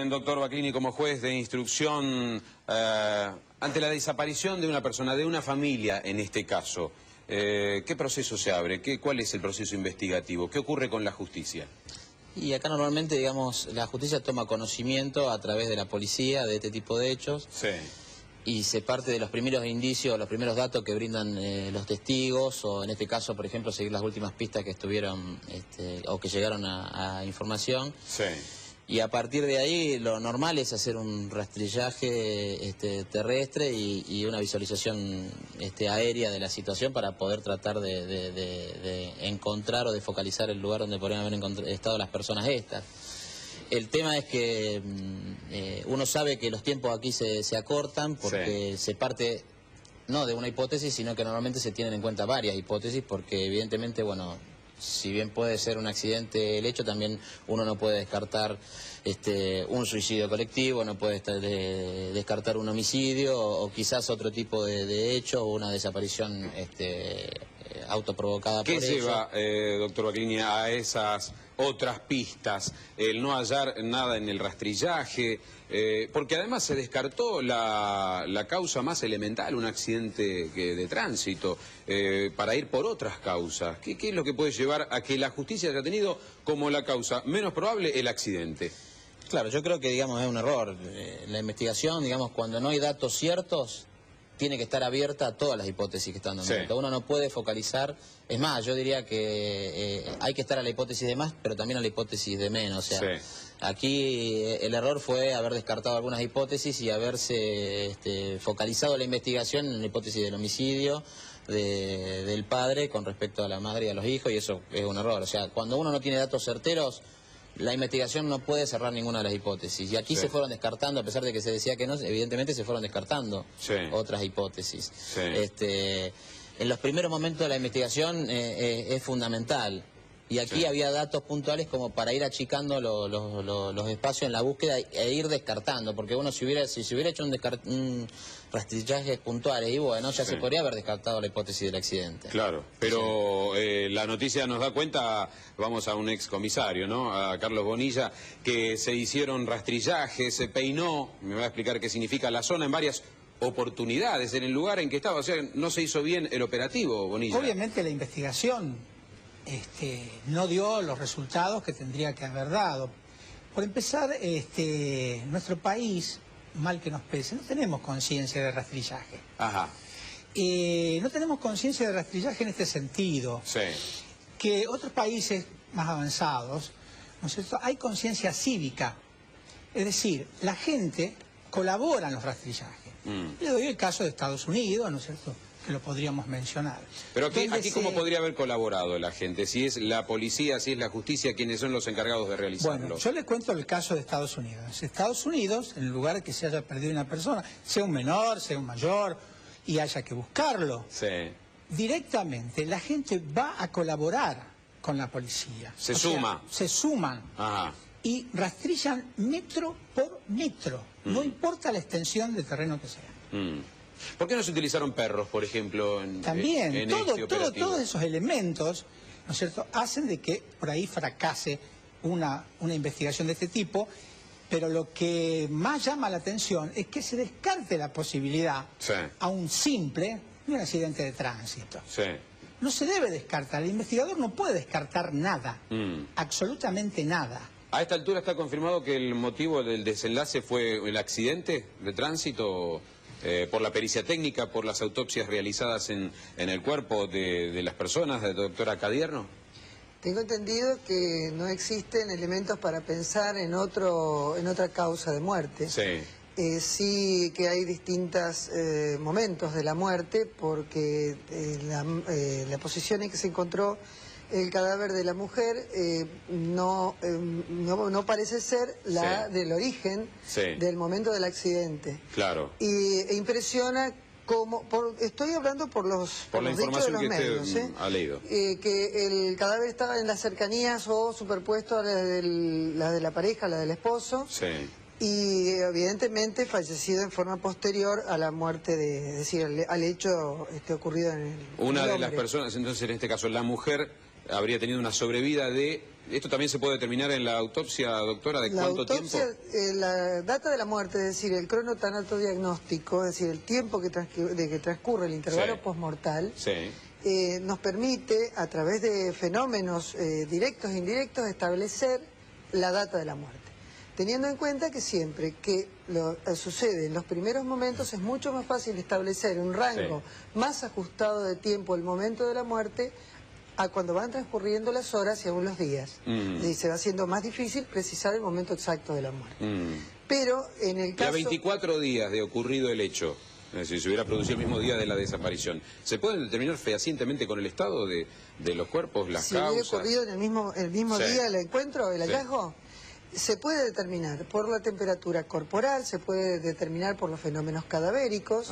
bien, doctor Baclini, como juez de instrucción, ante la desaparición de una persona, de una familia en este caso, ¿qué proceso se abre? ¿Cuál es el proceso investigativo? ¿Qué ocurre con la justicia? Y acá normalmente, digamos, la justicia toma conocimiento a través de la policía de este tipo de hechos. Sí. Y se parte de los primeros indicios, los primeros datos que brindan los testigos, o en este caso, por ejemplo, seguir las últimas pistas que estuvieron, o que llegaron a información. Sí. Y a partir de ahí lo normal es hacer un rastrillaje terrestre y una visualización aérea de la situación para poder tratar de encontrar o de focalizar el lugar donde podrían haber estado las personas estas. El tema es que uno sabe que los tiempos aquí se acortan porque se parte no de una hipótesis, sino que normalmente se tienen en cuenta varias hipótesis porque evidentemente, bueno, si bien puede ser un accidente el hecho, también uno no puede descartar un suicidio colectivo, no puede descartar un homicidio o quizás otro tipo de hecho o una desaparición autoprovocada por ello. ¿Qué lleva, doctor Baclini, a esas otras pistas? El no hallar nada en el rastrillaje, porque además se descartó la causa más elemental, un accidente de tránsito, para ir por otras causas. ¿Qué es lo que puede llevar a que la justicia haya tenido como la causa menos probable el accidente? Claro, yo creo que, digamos, es un error. La investigación, digamos, cuando no hay datos ciertos, tiene que estar abierta a todas las hipótesis que están dando. Sí. Uno no puede focalizar, es más, yo diría que hay que estar a la hipótesis de más, pero también a la hipótesis de menos. O sea, sí. Aquí el error fue haber descartado algunas hipótesis y haberse focalizado la investigación en la hipótesis del homicidio del padre con respecto a la madre y a los hijos, y eso es un error. O sea, cuando uno no tiene datos certeros, la investigación no puede cerrar ninguna de las hipótesis. Y aquí se fueron descartando, a pesar de que se decía que no, evidentemente se fueron descartando otras hipótesis. Sí. En los primeros momentos de la investigación es fundamental. Y aquí había datos puntuales como para ir achicando los espacios en la búsqueda e ir descartando. Porque uno, si se hubiera hecho un rastrillaje puntuales, y bueno, ya se podría haber descartado la hipótesis del accidente. Claro, pero la noticia nos da cuenta, vamos a un excomisario, ¿no? A Carlos Bonilla, que se hicieron rastrillajes, se peinó, me va a explicar qué significa la zona en varias oportunidades, en el lugar en que estaba. O sea, no se hizo bien el operativo, Bonilla. Obviamente la investigación no dio los resultados que tendría que haber dado. Por empezar, nuestro país, mal que nos pese, no tenemos conciencia de rastrillaje. Ajá. No tenemos conciencia de rastrillaje en este sentido. Sí. Que otros países más avanzados, ¿no es cierto?, hay conciencia cívica. Es decir, la gente colabora en los rastrillajes. Le doy el caso de Estados Unidos, ¿no es cierto?, que lo podríamos mencionar. Pero aquí ¿cómo podría haber colaborado la gente? Si es la policía, si es la justicia, ¿quiénes son los encargados de realizarlo? Bueno, yo le cuento el caso de Estados Unidos. Estados Unidos, en lugar de que se haya perdido una persona, sea un menor, sea un mayor, y haya que buscarlo, directamente la gente va a colaborar con la policía. Se suma. Se suman. Ajá. Y rastrillan metro por metro. No importa la extensión de terreno que sea. ¿Por qué no se utilizaron perros, por ejemplo, también, todos esos elementos, ¿no es cierto?, hacen de que por ahí fracase una investigación de este tipo, pero lo que más llama la atención es que se descarte la posibilidad a un simple de un accidente de tránsito. No se debe descartar, el investigador no puede descartar nada, absolutamente nada. ¿A esta altura está confirmado que el motivo del desenlace fue el accidente de tránsito? Por la pericia técnica, por las autopsias realizadas en el cuerpo de las personas, de la doctora Cadierno. Tengo entendido que no existen elementos para pensar en otra causa de muerte. Sí que hay distintos momentos de la muerte, porque la posición en que se encontró el cadáver de la mujer no parece ser la del origen del momento del accidente. Claro. E impresiona como, estoy hablando por los dichos de los medios, ha leído. Que el cadáver estaba en las cercanías o superpuesto a la de la pareja, la del esposo. Y evidentemente fallecido en forma posterior a la muerte al hecho ocurrido en el Una de las personas, entonces en este caso la mujer, habría tenido una sobrevida de... ¿Esto también se puede determinar en la autopsia, doctora, de cuánto tiempo? La data de la muerte, es decir, el cronotanato diagnóstico, es decir, el tiempo que transcurre el intervalo posmortal, nos permite, a través de fenómenos directos e indirectos, establecer la data de la muerte. Teniendo en cuenta que siempre que sucede en los primeros momentos es mucho más fácil establecer un rango más ajustado de tiempo al momento de la muerte a cuando van transcurriendo las horas y aún los días. Y se va haciendo más difícil precisar el momento exacto de la muerte. Pero en el caso... Ya 24 días de ocurrido el hecho, es decir, se hubiera producido el mismo día de la desaparición, ¿se puede determinar fehacientemente con el estado de los cuerpos, las causas? Si hubiera ocurrido en el mismo día del encuentro, el hallazgo, se puede determinar por la temperatura corporal, se puede determinar por los fenómenos cadavéricos,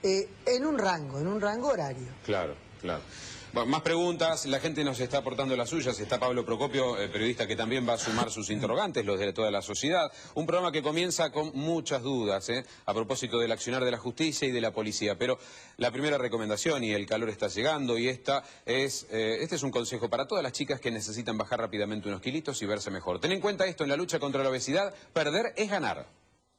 en un rango horario. Claro, claro. Bueno, más preguntas, la gente nos está aportando las suyas, está Pablo Procopio, periodista que también va a sumar sus interrogantes, los de toda la sociedad. Un programa que comienza con muchas dudas, a propósito del accionar de la justicia y de la policía. Pero la primera recomendación, y el calor está llegando, y este es un consejo para todas las chicas que necesitan bajar rápidamente unos kilitos y verse mejor. Ten en cuenta esto, en la lucha contra la obesidad, perder es ganar.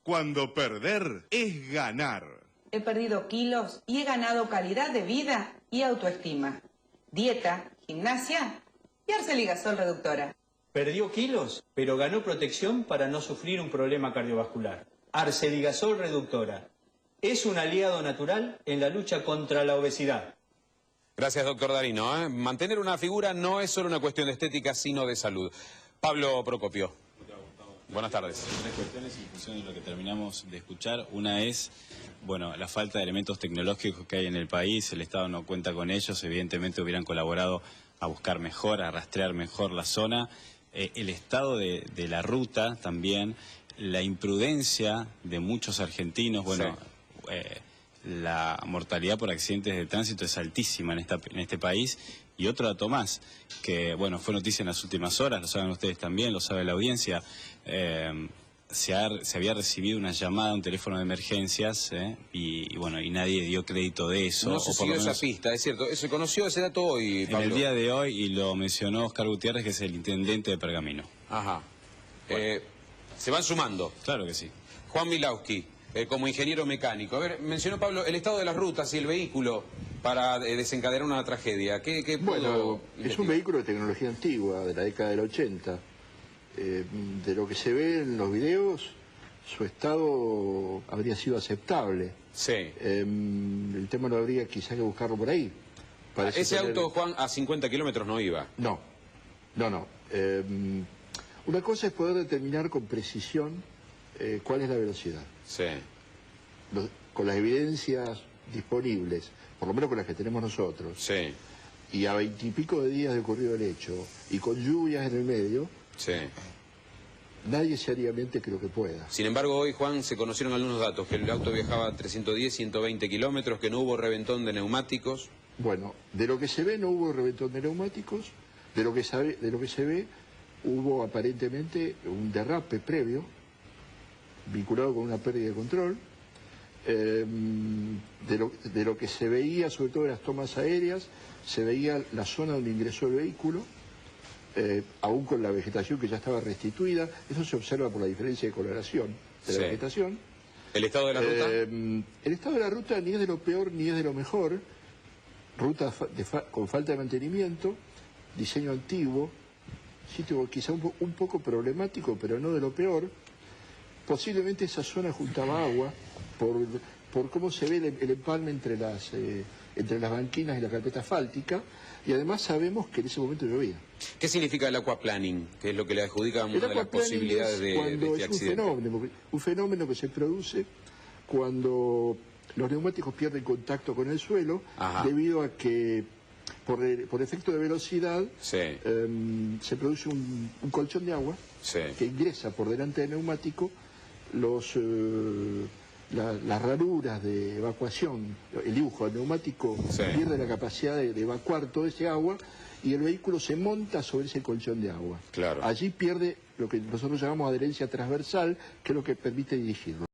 Cuando perder es ganar. He perdido kilos y he ganado calidad de vida y autoestima. Dieta, gimnasia y Arceligazol Reductora. Perdió kilos, pero ganó protección para no sufrir un problema cardiovascular. Arceligazol Reductora. Es un aliado natural en la lucha contra la obesidad. Gracias, doctor Darino. Mantener una figura no es solo una cuestión de estética, sino de salud. Pablo Procopio. Buenas tardes. Tres cuestiones en función de lo que terminamos de escuchar. Una es, bueno, la falta de elementos tecnológicos que hay en el país. El Estado no cuenta con ellos. Evidentemente hubieran colaborado a buscar mejor, a rastrear mejor la zona. El estado de la ruta también. La imprudencia de muchos argentinos. Bueno, la mortalidad por accidentes de tránsito es altísima en este país. Y otro dato más, que bueno, fue noticia en las últimas horas, lo saben ustedes también, lo sabe la audiencia, se había recibido una llamada a un teléfono de emergencias y bueno, y nadie dio crédito de eso. No se siguió esa pista, es cierto, se conoció ese dato hoy, Pablo. En el día de hoy, y lo mencionó Oscar Gutiérrez, que es el intendente de Pergamino. Ajá. Bueno. Se van sumando. Claro que sí. Juan Milauski, como ingeniero mecánico. A ver, mencionó Pablo el estado de las rutas y el vehículo para desencadenar una tragedia. ¿Qué bueno, es un vehículo de tecnología antigua, de la década del 80. De lo que se ve en los videos, su estado habría sido aceptable. Sí. El tema no habría quizá que buscarlo por ahí. Ese auto, Juan, a 50 kilómetros no iba. No. Una cosa es poder determinar con precisión cuál es la velocidad. Sí. Con las evidencias disponibles, por lo menos con las que tenemos nosotros, sí, y a 20 y pico de días de ocurrido el hecho, y con lluvias en el medio, sí, nadie seriamente creo que pueda. Sin embargo, hoy, Juan, se conocieron algunos datos, que el auto viajaba a 310, 120 kilómetros, que no hubo reventón de neumáticos. Bueno, de lo que se ve no hubo reventón de neumáticos, de lo que se ve hubo aparentemente un derrape previo, vinculado con una pérdida de control. De lo que se veía, sobre todo en las tomas aéreas, se veía la zona donde ingresó el vehículo, aún con la vegetación que ya estaba restituida. Eso se observa por la diferencia de coloración de la vegetación. ¿El estado de la ruta? El estado de la ruta ni es de lo peor ni es de lo mejor. Ruta con falta de mantenimiento, diseño antiguo, sitio quizá un poco problemático, pero no de lo peor. Posiblemente esa zona juntaba agua por cómo se ve el empalme entre las banquinas y la carpeta asfáltica, y además sabemos que en ese momento llovía. ¿Qué significa el aquaplaning? Que es lo que le adjudica una de las posibilidades de este accidente. Un fenómeno que se produce cuando los neumáticos pierden contacto con el suelo, debido a que por efecto de velocidad se produce un colchón de agua que ingresa por delante del neumático. Las ranuras de evacuación, el dibujo del neumático pierde la capacidad de evacuar todo ese agua y el vehículo se monta sobre ese colchón de agua. Claro. Allí pierde lo que nosotros llamamos adherencia transversal, que es lo que permite dirigirlo.